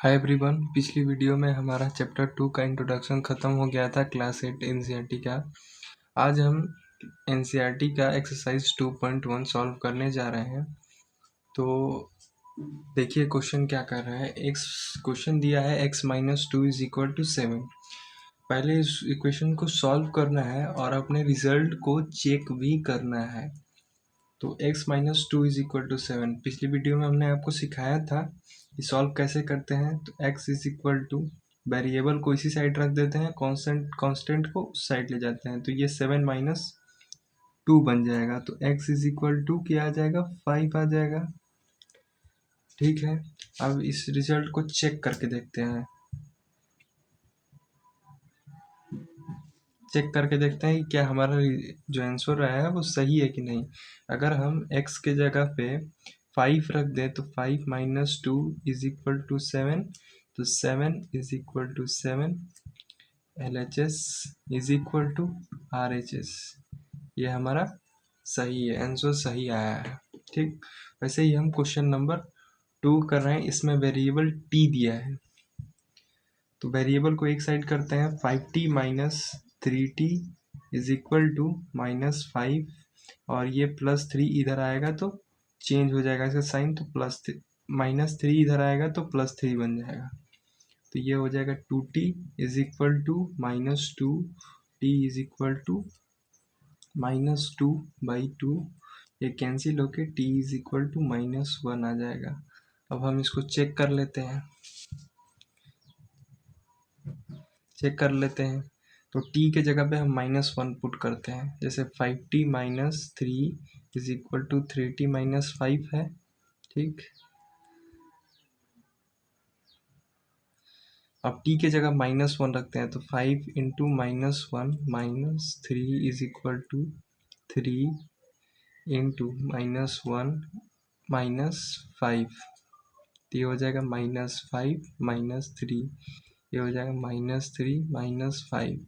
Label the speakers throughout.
Speaker 1: Hi everyone, पिछली video में हमारा चैप्टर 2 का इंट्रोडक्शन ख़त्म हो गया था क्लास 8 एनसीईआरटी का। आज हम एनसीईआरटी का एक्सरसाइज 2.1 सॉल्व करने जा रहे हैं। तो देखिए क्वेश्चन क्या कर रहा है। एक्स क्वेश्चन दिया है x minus 2 is equal to 7। पहले इस इक्वेशन को सॉल्व करना है और अपने रिजल्ट को चेक भी करना है। तो x minus 2 is equal to 7 पिछली वीडियो में हमने आपको सिखाया था कि सॉल्व कैसे करते हैं। तो x is equal two variable को इसी साइड रख देते हैं, कांस्टेंट को उस साइड ले जाते हैं, तो ये 7 माइनस 2 बन जाएगा। तो x इज इक्वल टू क्या आ जाएगा, 5 आ जाएगा। ठीक है, अब इस रिजल्ट को चेक करके देखते हैं। चेक करके देखते हैं कि क्या हमारा जो आंसर आया है वो सही है कि नहीं। अगर हम x के जगह पे 5 रख दें तो 5 माइनस 2 इज इक्वल टू 7, तो 7 is equal to 7, LHS is equal to RHS। ये हमारा सही है, आंसर सही आया है। ठीक, वैसे ही हम क्वेश्चन नंबर 2 कर रहे हैं। इसमें वेरिएबल t दिया है, तो वेरिएबल को एक साइड करते हैं। 5t minus 3t is equal to minus 5, और ये प्लस 3 इधर आएगा तो चेंज हो जाएगा इसका साइन, तो प्लस माइनस 3 इधर आएगा तो प्लस 3 बन जाएगा। तो ये हो जाएगा 2t is equal to minus 2, t is equal to minus 2 by 2, ये कैंसिल होके t is equal to minus 1 आ जाएगा। अब हम इसको चेक कर लेते हैं। तो t के जगह पे हम माइनस 1 पुट करते हैं। जैसे 5t minus 3 is equal to 3t minus 5 है। ठीक, अब t के जगह माइनस 1 रखते हैं, तो 5 into minus 1 minus 3 is equal to 3 into minus 1 minus 5, तो ये हो जाएगा माइनस 5 माइनस 3, ये हो जाएगा माइनस 3 माइनस 5,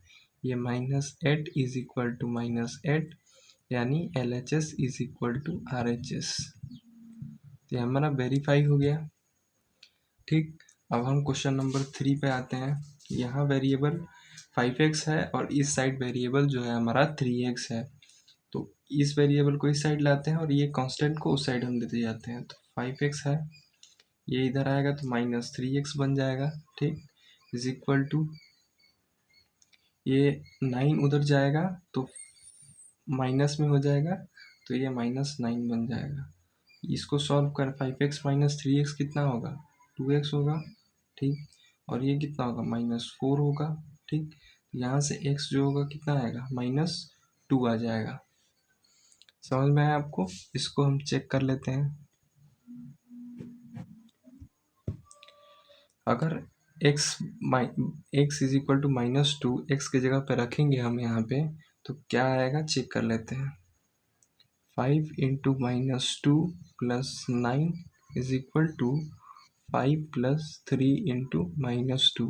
Speaker 1: ये minus 8 is equal to minus 8, यानी LHS is equal to RHS। तो हमारा वेरीफाई हो गया। ठीक, अब हम क्वेश्चन नंबर 3 पे आते हैं। यहाँ वेरिएबल 5x है और इस साइड वेरिएबल जो है हमारा 3x है। तो इस वेरिएबल को इस साइड लाते हैं और ये कांस्टेंट को उस साइड हम देते जाते हैं। तो 5x है, ये इधर आएगा तो माइनस 3x बन जाएगा। ठीक, इज इक्वल टू ये 9 उधर जाएगा तो माइनस में हो जाएगा, तो ये माइनस 9 बन जाएगा। इसको सॉल्व कर 5x माइनस 3x कितना होगा, 2x होगा। ठीक, और ये कितना होगा, माइनस 4 होगा। ठीक, यहाँ से x जो होगा कितना आएगा, माइनस 2 आ जाएगा। समझ में आया आपको। इसको हम चेक कर लेते हैं। अगर x is equal to minus 2 x की जगह पे रखेंगे हम यहाँ पे, तो क्या आएगा चेक कर लेते हैं। 5 into minus 2 plus 9 is equal to 5 plus 3 into minus 2,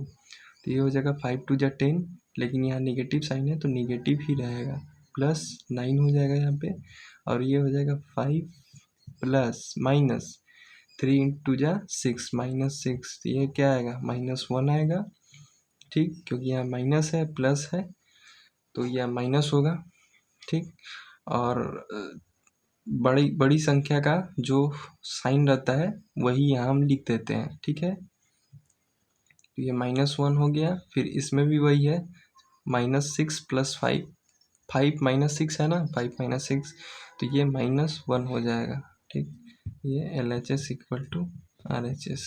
Speaker 1: तो ये हो जाएगा 5 टू जा 10, लेकिन यहाँ निगेटिव साइन है तो निगेटिव ही रहेगा, प्लस 9 हो जाएगा यहाँ पे, और ये हो जाएगा 5 प्लस माइनस 3 इंटू जा 6 माइनस 6, तो ये क्या आएगा, माइनस 1 आएगा। ठीक, क्योंकि यहाँ माइनस है प्लस है तो यह माइनस होगा। ठीक, और बड़ी बड़ी संख्या का जो साइन रहता है वही यहाँ हम लिख देते हैं। ठीक है, तो ये माइनस 1 हो गया। फिर इसमें भी वही है, माइनस 6 प्लस 5, 5 माइनस 6 है ना, 5 माइनस 6, तो ये माइनस 1 हो जाएगा। ठीक, ये LHS इक्वल टू RHS।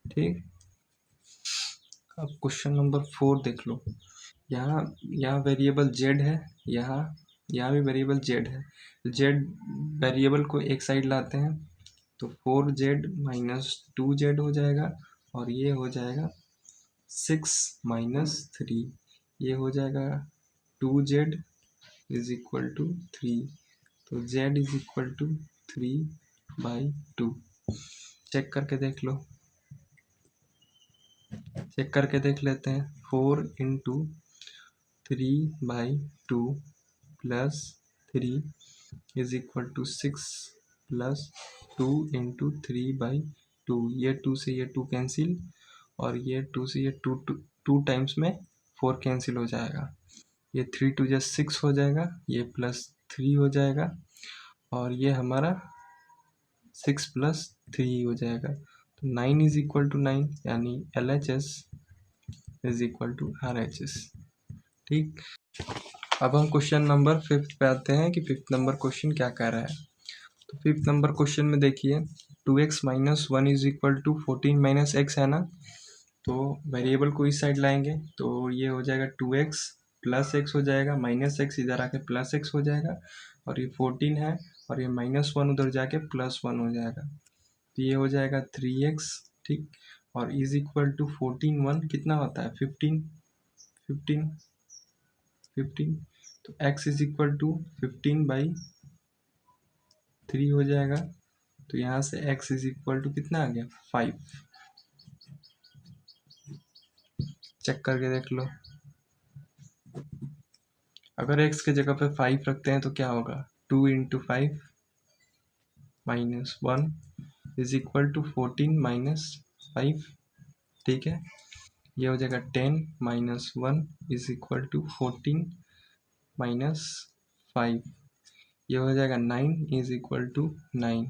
Speaker 1: ठीक, अब क्वेश्चन नंबर 4 देख लो। यहाँ वेरिएबल z है, यहाँ भी वेरिएबल z है। z वेरिएबल को एक साइड लाते हैं तो 4z माइनस 2z हो जाएगा, और ये हो जाएगा 6 माइनस 3, ये हो जाएगा 2z इज इक्वल टू 3, तो z is equal to 3/2। Check करके देख लेते हैं। 4 into 3/2 plus 3 is equal to 6 plus 2 into 3/2, 2, ये 2 से ये 2 कैंसिल, और ये 2 से ये 2 2 टाइम्स में 4 कैंसिल हो जाएगा। ये 3 2 जा 6 हो जाएगा, ये +3 हो जाएगा, और ये हमारा 6 + 3 हो जाएगा। तो 9 इज इक्वल टू 9, यानी LHS is equal to RHS। ठीक, अब हम क्वेश्चन नंबर 5 पे आते हैं कि 5th नंबर क्वेश्चन क्या कह रहा है। तो 5th नंबर क्वेश्चन में देखिए 2x - 1 is equal to 14 - x है ना। तो वेरिएबल को इस साइड लाएंगे तो ये हो जाएगा 2x + x हो जाएगा, -x इधर आके +x हो जाएगा, और ये 14 है, और ये -1 उधर जाके +1 हो जाएगा, तो ये हो जाएगा 3x। ठीक, और इज इक्वल टू 14 1 कितना होता है 15 15 15, तो x इज इक्वल टू 15/3 हो जाएगा। तो यहाँ से x इज इक्वल टू कितना आ गया 5। चेक करके देख लो, अगर x के जगह पे 5 रखते हैं तो क्या होगा 2 × 5 - 1 इज इक्वल टू 14 - 5। ठीक है, ये हो जाएगा 10 - 1 इज इक्वल टू 14 - 5। ये हो जाएगा 9 इज इक्वल टू 9,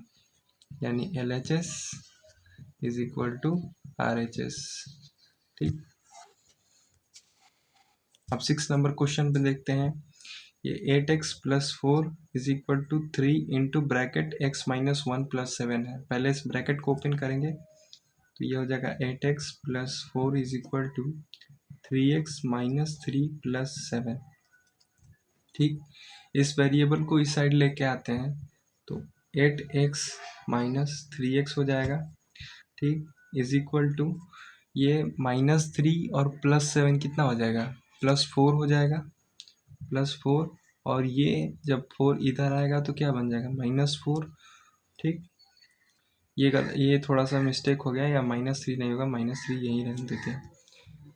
Speaker 1: यानी LHS is equal to RHS। ठीक, अब 6 नंबर क्वेश्चन पे देखते हैं। ये 8x + 4 is equal to 3 into bracket x - 1 + 7 है। पहले इस ब्रैकेट को ओपन करेंगे तो ये हो जाएगा 8x + 4 is equal to 3x - 3 + 7। ठीक, इस वेरिएबल को इस साइड लेके आते हैं तो 8x - 3x हो जाएगा। ठीक, इज इक्वल टू ये -3 और +7 कितना हो जाएगा +4 हो जाएगा, +4, और ये जब 4 इधर आएगा तो क्या बन जाएगा -4। ठीक, ये थोड़ा सा मिस्टेक हो गया, या -3 नहीं होगा, -3 यहीं रहने देते हैं।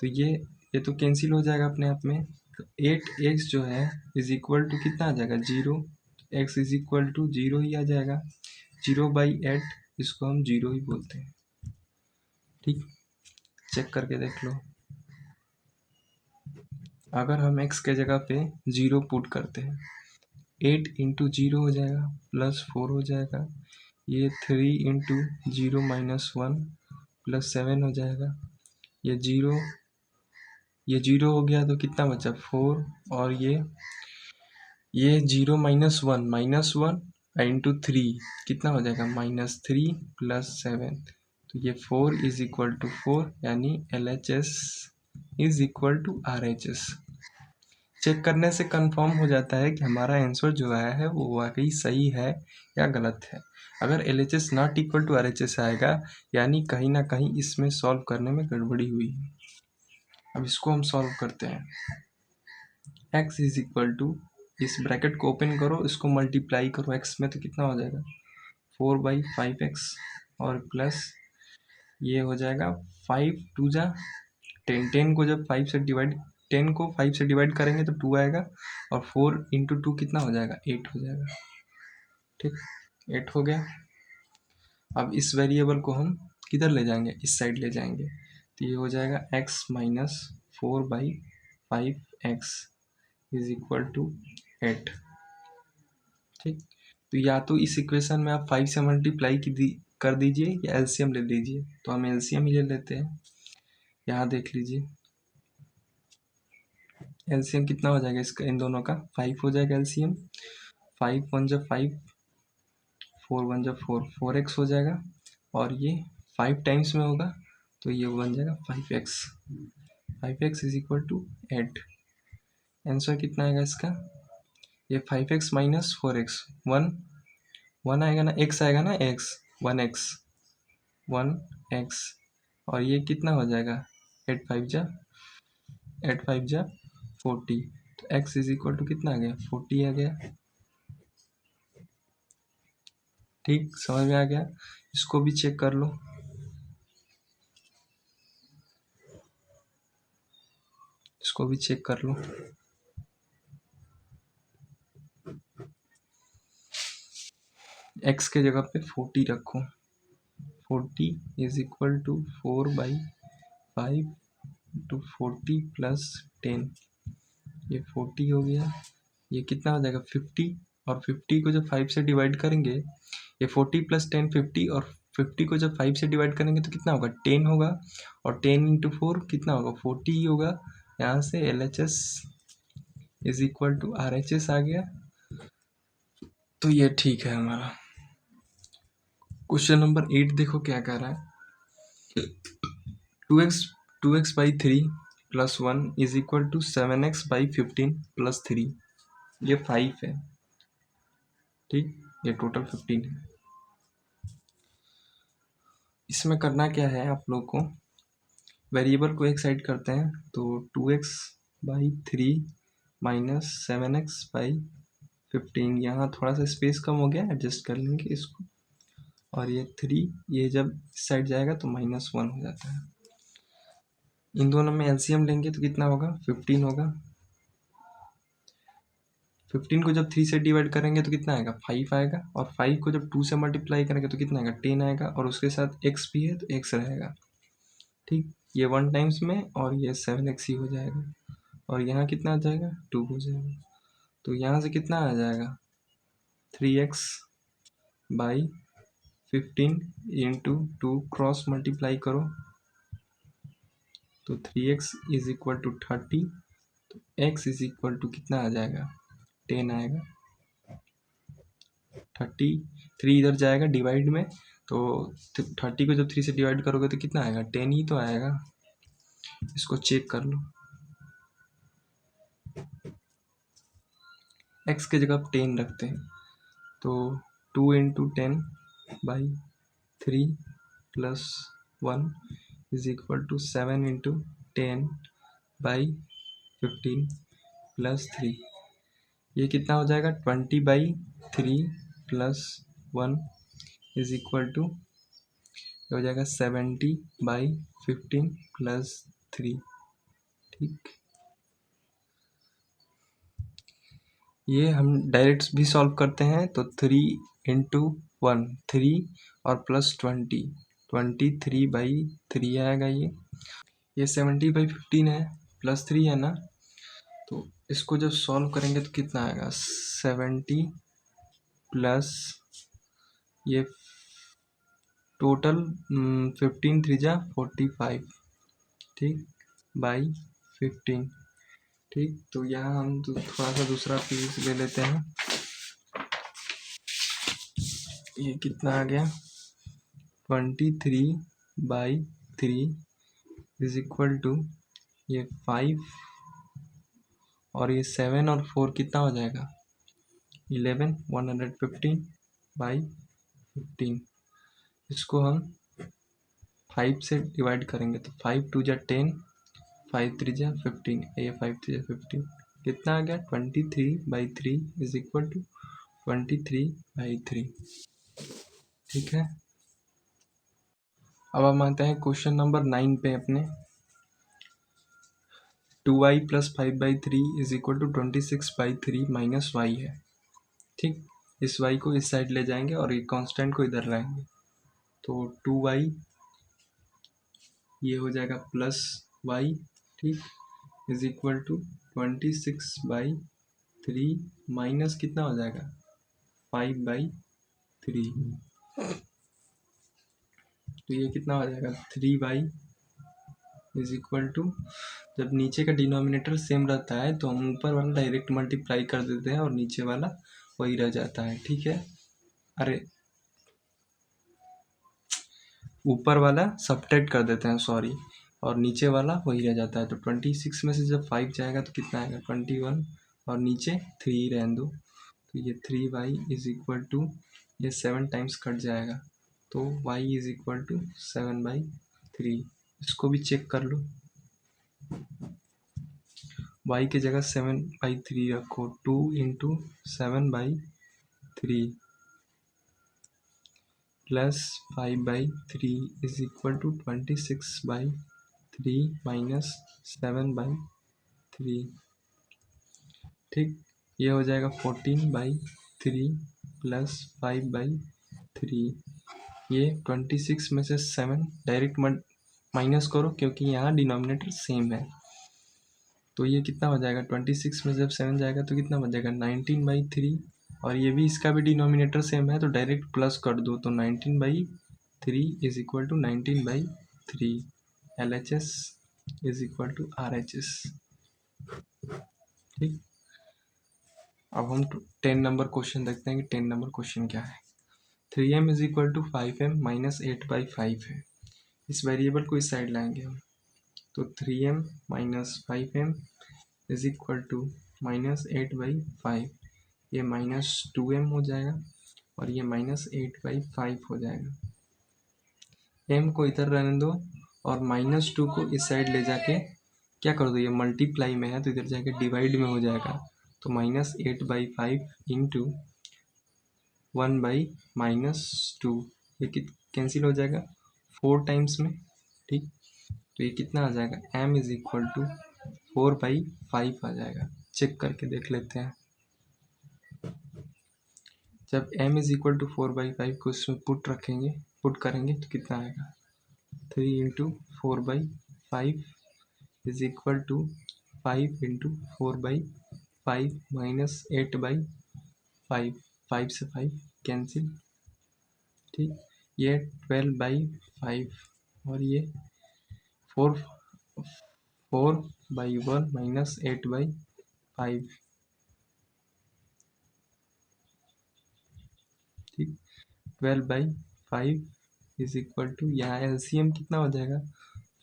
Speaker 1: तो ये तो कैंसिल हो जाएगा अपने आप में। तो 8x जो है इज इक्वल टू कितना आ जाएगा 0, x इज इक्वल टू 0 ही आ जाएगा। 0/8 इसको हम 0 ही बोलते हैं। ठीक, चेक करके देख लो, अगर हम x के जगह पे 0 पुट करते हैं 8 × 0 हो जाएगा, +4 हो जाएगा, ये 3 × 0 - 1 + 7 हो जाएगा, ये 0 हो गया तो कितना बचा 4, और ये 0 - 1 -1 × 3 कितना हो जाएगा -3 + 7, तो ये 4 इज इक्वल टू 4, यानी LHS is equal to RHS। Check करने से कंफर्म हो जाता है कि हमारा आंसर जो आया है वो वाकई सही है या गलत है। अगर LHS not equal to RHS आएगा, यानी कहीं ना कहीं इसमें सॉल्व करने में गड़बड़ी हुई है। अब इसको हम सॉल्व करते हैं। x इज इक्वल टू, इस ब्रैकेट को ओपन करो, इसको मल्टीप्लाई करो x में, तो कितना हो जाएगा 4/5x, और प्लस ये हो जाएगा 5 2 जा 10, 10 को जब 5 से डिवाइड 10 को 5 से डिवाइड करेंगे तो 2 आएगा, और 4 × 2 कितना हो जाएगा 8 हो जाएगा। ठीक, 8 हो गया। अब इस वेरिएबल को हम किधर ले जाएंगे, इस साइड ले जाएंगे, तो ये हो जाएगा x - 4/5x is equal to 8। ठीक, तो या तो इस इक्वेशन में आप 5 से मल्टीप्लाई कर दीजिए, या एलसीएम ले लीजिए, तो हम एलसीएम ही ले लेते हैं। यहाँ देख लीजिए एलसीएम कितना हो जाएगा इसका, इन दोनों का 5 हो जाएगा एलसीएम। 5 1 जा 5, 4 1 जा 4, 4x हो जाएगा, और ये 5 टाइम्स में होगा तो ये बन जाएगा 5x। 5x is equal to 8। Answer कितना आएगा इसका, ये 5x - 4x, 1 आएगा ना, x आएगा ना, x 1x, और ये कितना हो जाएगा 8 5 जा 40, तो x इज इक्वल टू कितना आ गया 40 आ गया। ठीक, समझ में आ गया। इसको भी चेक कर लो, इसको भी चेक कर लो। x के जगह पे 40 रखो, 40 is equal to 4/5 to 40 plus 10। ये 40 हो गया, ये कितना हो जाएगा 50, और 50 को जब 5 से डिवाइड करेंगे, ये 40 प्लस 10 50, और 50 को जब 5 से डिवाइड करेंगे तो कितना होगा 10 होगा, और 10 इंटू 4 कितना होगा 40 ही होगा। यहाँ से LHS is equal to RHS आ गया। तो ये ठीक है हमारा। क्वेश्चन नंबर 8 देखो क्या कह रहा है। 2x/3 plus 1 is equal to 7x/15 plus 3। ये 5 है, ठीक, ये टोटल 15 है। इसमें करना क्या है आप लोग को, वेरिएबल को एक साइड करते हैं, तो 2x/3 माइनस 7x/15, यहाँ थोड़ा सा स्पेस कम हो गया, एडजस्ट कर लेंगे इसको, और ये 3, ये जब इस साइड जाएगा तो -1 हो जाता है। इन दोनों में एलसीएम लेंगे तो कितना होगा 15 होगा। 15 को जब 3 से डिवाइड करेंगे तो कितना आएगा 5 आएगा, और 5 को जब 2 से मल्टीप्लाई करेंगे तो कितना आएगा 10 आएगा, और उसके साथ x भी है तो x रहेगा, ठीक। ये 1 टाइम्स में, और ये 7x ही हो जाएगा, और यहाँ कितना आ जाएगा 2 हो जाएगा। तो यहाँ से कितना आ जाएगा 3x/15 इंटू 2 क्रॉस मल्टीप्लाई करो तो 3x इज इक्वल टू 30, तो x इज इक्वल टू कितना आ जाएगा 10 आएगा। 33 इधर जाएगा डिवाइड में, तो 30 को जब 3 से डिवाइड करोगे तो कितना आएगा 10 ही तो आएगा। इसको चेक कर लो, x की जगह 10 रखते हैं, तो 2 into 10/3 plus 1 is equal to 7 into 10/15 plus 3। ये कितना हो जाएगा 20/3 प्लस 1 इज इक्वल टू हो जाएगा 70/15 प्लस 3, ठीक। ये हम डायरेक्ट भी सॉल्व करते हैं, तो 3 इंटू 1 3 और प्लस 23/3 आएगा। ये 70/15 है, प्लस 3 है ना, तो इसको जब सॉल्व करेंगे तो कितना आएगा 70 प्लस ये टोटल 15 3 जा 45, ठीक, बाई 15, ठीक। तो यहाँ हम थोड़ा सा दूसरा पीस ले लेते हैं। ये कितना आ गया 23/3 इज इक्वल टू ये 5, और ये 7 और 4 कितना हो जाएगा 11 115/15। इसको हम 5 से डिवाइड करेंगे तो 5 2 जा 10, 5 3 जा 15, ये 5 3 जा 15, कितना आ गया 23/3 इज इक्वल टू 23/3, ठीक है। अब हम आते हैं क्वेश्चन नंबर 9 पे अपने। 2y plus 5/3 is equal to 26/3 minus y है, ठीक। इस y को इस साइड ले जाएंगे और ये कांस्टेंट को इधर लाएंगे, तो 2y ये हो जाएगा प्लस y, ठीक, इज इक्वल टू 26/3 माइनस कितना हो जाएगा 5/3, तो ये कितना हो जाएगा 3y इज इक्वल टू, जब नीचे का डिनोमिनेटर सेम रहता है तो हम ऊपर वाला डायरेक्ट मल्टीप्लाई कर देते हैं और नीचे वाला वही रह जाता है, ठीक है। अरे ऊपर वाला सब्ट्रैक्ट कर देते हैं, सॉरी, और नीचे वाला वही रह जाता है। तो 26 में से जब 5 जाएगा तो कितना आएगा 21, और नीचे 3 रहने दो, तो ये 3y इज इक्वल टू ये 7 टाइम्स कट जाएगा, तो y इज इक्वल टू 7/3। इसको भी चेक कर लो, y की जगह 7/3 रखो, 2 into 7/3 plus 5/3 is equal to 26/3 minus 7/3, ठीक। ये हो जाएगा 14/3 प्लस 5/3, ये 26 में से 7 डायरेक्ट माइनस करो क्योंकि यहाँ डिनोमिनेटर सेम है। तो ये कितना हो जाएगा, 26 में जब 7 जाएगा तो कितना हो जाएगा 19/3, और ये भी इसका भी डिनोमिनेटर सेम है तो डायरेक्ट प्लस कर दो, तो 19/3 is equal to 19/3। LHS is equal to RHS। ठीक, अब हम 10 नंबर क्वेश्चन देखते हैं कि 10 नंबर क्वेश्चन क्या है। 3m is equal to 5m minus 8/5 है। इस वेरिएबल को इस साइड लाएंगे हम, तो 3m minus 5m is equal to minus 8/5, ये माइनस 2m हो जाएगा और ये माइनस 8/5 हो जाएगा। m को इधर रहने दो और माइनस 2 को इस साइड ले जाके क्या कर दो, ये मल्टीप्लाई में है तो इधर जाके डिवाइड में हो जाएगा, तो माइनस 8/5 इंटू 1/-2, ये कैंसिल हो जाएगा 4 टाइम्स में। ठीक, तो ये कितना आ जाएगा, m इज इक्वल टू 4/5 आ जाएगा। चेक करके देख लेते हैं। जब m इज इक्वल टू 4/5 को इसमें पुट करेंगे तो कितना आएगा, 3 into 4/5 is equal to 5 into 4/5 minus 8/5, 5 से 5 कैंसिल। ठीक, ये 12/5 और ये 4/1 माइनस 8/5। ठीक, 12/5 इज इक्वल टू, यहाँ LCM कितना हो जाएगा,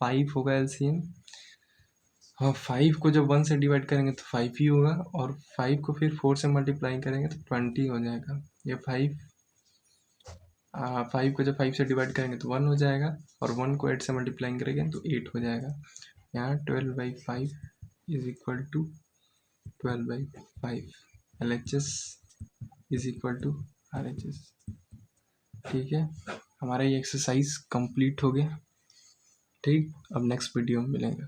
Speaker 1: 5 होगा LCM। हाँ, 5 को जब 1 से डिवाइड करेंगे तो 5 ही होगा, और 5 को फिर 4 से मल्टीप्लाई करेंगे तो 20 हो जाएगा। ये 5 को जब 5 से डिवाइड करेंगे तो 1 हो जाएगा, और 1 को 8 से मल्टीप्लाई करेंगे तो 8 हो जाएगा। यहाँ 12/5 is equal to 12/5। LHS is equal to RHS। ठीक है, हमारा ये एक्सरसाइज कंप्लीट हो गया। ठीक, अब नेक्स्ट वीडियो में मिलेंगे।